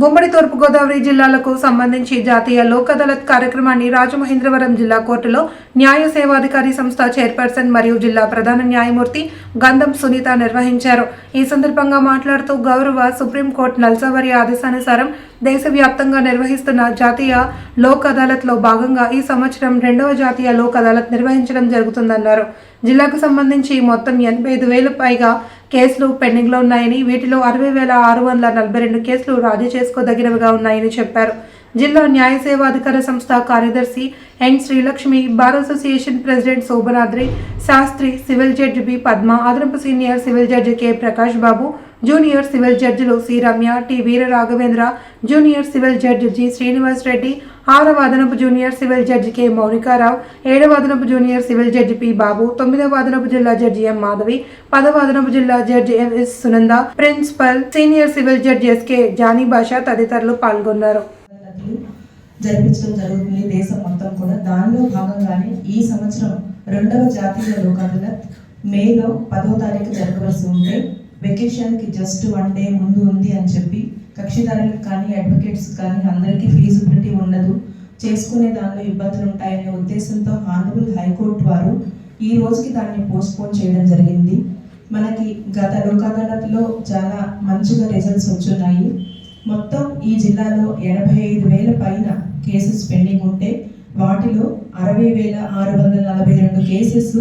ఉమ్మడి తూర్పుగోదావరి జిల్లాలకు సంబంధించి జాతీయ లోక్ అదాలత్ కార్యక్రమాన్ని రాజమహేంద్రవరం జిల్లా కోర్టులో న్యాయ సేవాధికారి సంస్థ చైర్పర్సన్ మరియు జిల్లా ప్రధాన న్యాయమూర్తి గంధం సునీత నిర్వహించారు. ఈ సందర్భంగా మాట్లాడుతూ గౌరవ సుప్రీంకోర్టు నల్సావరి ఆదేశానుసారం దేశవ్యాప్తంగా నిర్వహిస్తున్న జాతీయ లోక్ అదాలత్లో భాగంగా ఈ సంవత్సరం 2వ జాతీయ లోక్ అదాలత్ నిర్వహించడం జరుగుతుందన్నారు. జిల్లాకు సంబంధించి మొత్తం 85,000 పైగా కేసులు పెండింగ్లో ఉన్నాయని, వీటిలో 60,642 కేసులు రాజీ చేసుకోదగినవిగా ఉన్నాయని చెప్పారు. జిల్లా న్యాయ సేవాధికార సంస్థ కార్యదర్శి N Srilakshmi, bar association president Sobhanadri Sastri, civil judge B Padma, అదనపు senior civil judge K Prakash Babu, junior civil జడ్జిలు C Ramya, T Veera Raghavendra, junior civil judge G Srinivas Reddy, 6వ అదనపు junior civil judge K Mounika Rao, 7వ అదనపు junior civil judge P Babu, 9వ అదనపు జిల్లా జడ్జి ఎం మాధవి, 10వ అదనపు జిల్లా judge S Sunanda, principal senior civil judge SK Jani Basha తదితరులు పాల్గొన్నారు. జరిపించడం జరుగుతుంది దేశం మొత్తం కూడా. దానిలో భాగంగానే ఈ సంవత్సరం 2వ జాతీయ లోక్ అదాలత్ మేలో 10వ తారీఖు జరగవలసి ఉంటే వెకేషన్కి జస్ట్ 1 డే ముందు ఉంది అని చెప్పి కక్షిదారులకు కానీ అడ్వకేట్స్ కానీ అందరికీ ఫీజిబిలిటీ ఉండదు, చేసుకునే దానిలో ఇబ్బందులు ఉంటాయనే ఉద్దేశంతో హానరబుల్ హైకోర్టు వారు ఈ రోజుకి దాన్ని పోస్ట్పోన్ చేయడం జరిగింది. మనకి గత లోక్ అదాలత్లో చాలా మంచిగా రిజల్ట్స్ వచ్చున్నాయి. మొత్తం ఈ జిల్లాలో 85,000 పైన కేసెస్ పెండింగ్ ఉంటే వాటిలో 60,642 కేసెస్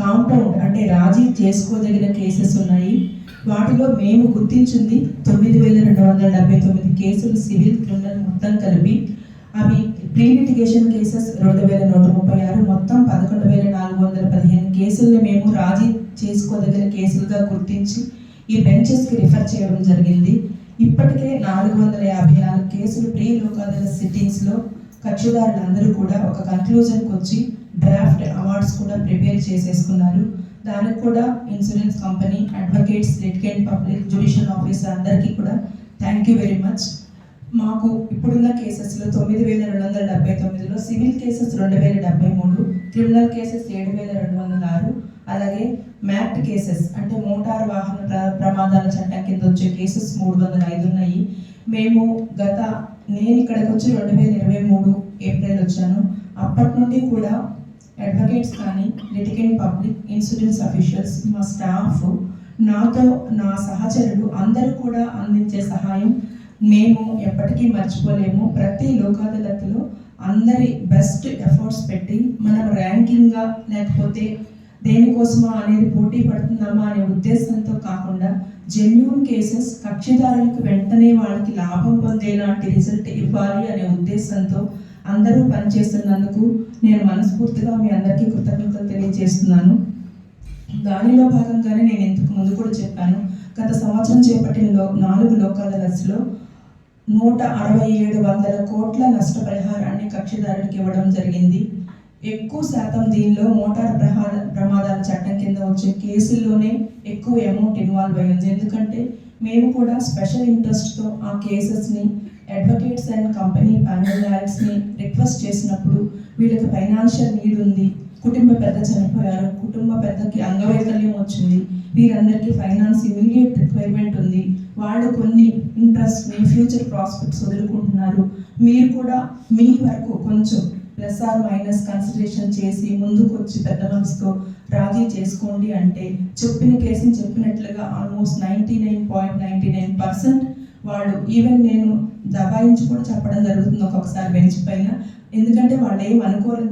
కాంపౌండ్ అంటే రాజీ చేసుకోదగిన కేసెస్ ఉన్నాయి. వాటిలో మేము గుర్తించింది 9,279 కేసులు సివిల్ క్రిమినల్ మొత్తం కలిపి. అవి ప్రీ లిటిగేషన్ కేసెస్ 2,136, మొత్తం 11,415 కేసుల్ని మేము రాజీ చేసుకోదగిన కేసులుగా గుర్తించి ఈ బెంచెస్కి రిఫర్ చేయడం జరిగింది. ఇప్పటికే 454 కేసులు ప్రీ లోక్ అదాలత్ సిట్టింగ్స్లో కక్షిదారులందరూ కూడా ఒక కన్క్లూజన్కి వచ్చి డ్రాఫ్ట్ అవార్డ్స్ కూడా ప్రిపేర్ చేసేసుకున్నారు. దానికి కూడా insurance company, advocates, litigant public, judicial officer అందరికీ కూడా థ్యాంక్ యూ వెరీ మచ్. మాకు ఇప్పుడున్న కేసెస్లో 9,279లో సివిల్ కేసెస్ 2,073, క్రిమినల్ కేసెస్ 7,206, అలాగే మ్యాక్ట్ కేసెస్ అంటే మోటార్ వాహన ప్రమాదాల చట్టం కింద వచ్చే కేసెస్ 305 ఉన్నాయి. నేను ఇక్కడికి వచ్చి 2023 ఏప్రిల్ వచ్చాను. అప్పటి నుండి కూడా అడ్వకేట్స్ కానీ, లిటిగెంట్ పబ్లిక్, ఇన్సూరెన్స్ అఫీషియల్స్, మా స్టాఫ్, నాతో నా సహచరులు అందరూ కూడా అందించే సహాయం మేము ఎప్పటికీ మర్చిపోలేము. ప్రతి లోక్ అదాలత్లో అందరి బెస్ట్ ఎఫర్ట్స్ పెట్టి మనం ర్యాంకింగ్గా లేకపోతే దేనికోసమా అనేది పోటీ పడుతున్నామా అనే ఉద్దేశంతో కాకుండా జెన్యూన్ కేసెస్ కక్షిదారులకు వెంటనే వాళ్ళకి లాభం పొందేలాంటి రిజల్ట్ ఇవ్వాలి అనే ఉద్దేశంతో అందరూ పనిచేస్తున్నందుకు నేను మనస్ఫూర్తిగా మీ అందరికీ కృతజ్ఞతలు తెలియజేస్తున్నాను. దానిలో భాగంగానే నేను ఇంతకు ముందు కూడా చెప్పాను, గత సంవత్సరం చేపట్టిన 4 లోక్ అదాలత్స్లో 167 కోట్ల నష్టపరిహారాన్ని కక్షిదారులకు ఇవ్వడం జరిగింది. ఎక్కువ శాతం దీనిలో మోటార్ ప్రమాదాల చట్టం కింద వచ్చే కేసుల్లోనే ఎక్కువ అమౌంట్ ఇన్వాల్వ్ అయ్యింది. ఎందుకంటే మేము కూడా స్పెషల్ ఇంట్రెస్ట్తో ఆ కేసెస్ని అడ్వకేట్స్ అండ్ కంపెనీ ప్యానల్ లాయర్స్ని రిక్వెస్ట్ చేసినప్పుడు వీళ్ళకి ఫైనాన్షియల్ నీడ్ ఉంది, కుటుంబ పెద్ద చనిపోయారు, కుటుంబ పెద్దకి అంగవైకల్యం వచ్చింది, వీరందరికీ ఫైనాన్స్ ఇమీడియట్ రిక్వైర్మెంట్ ఉంది, వాళ్ళు కొన్ని ఇంట్రెస్ట్ని ఫ్యూచర్ ప్రాస్పెక్ట్స్ వదులుకుంటున్నారు, మీరు కూడా మీ వరకు కొంచెం ప్లస్ ఆర్ మైనస్ కన్సిడరేషన్ చేసి ముందుకు వచ్చి పెద్ద మనసుతో రాజీ చేసుకోండి అంటే చెప్పిన కేసుని చెప్పినట్లుగా ఆల్మోస్ట్ 99.99% వాళ్ళు, ఈవెన్ నేను దబాయించి కూడా చెప్పడం జరుగుతుంది ఒక్కొక్కసారి బెంచ్ పైన, ఎందుకంటే వాళ్ళు ఏం అనుకోలేదు.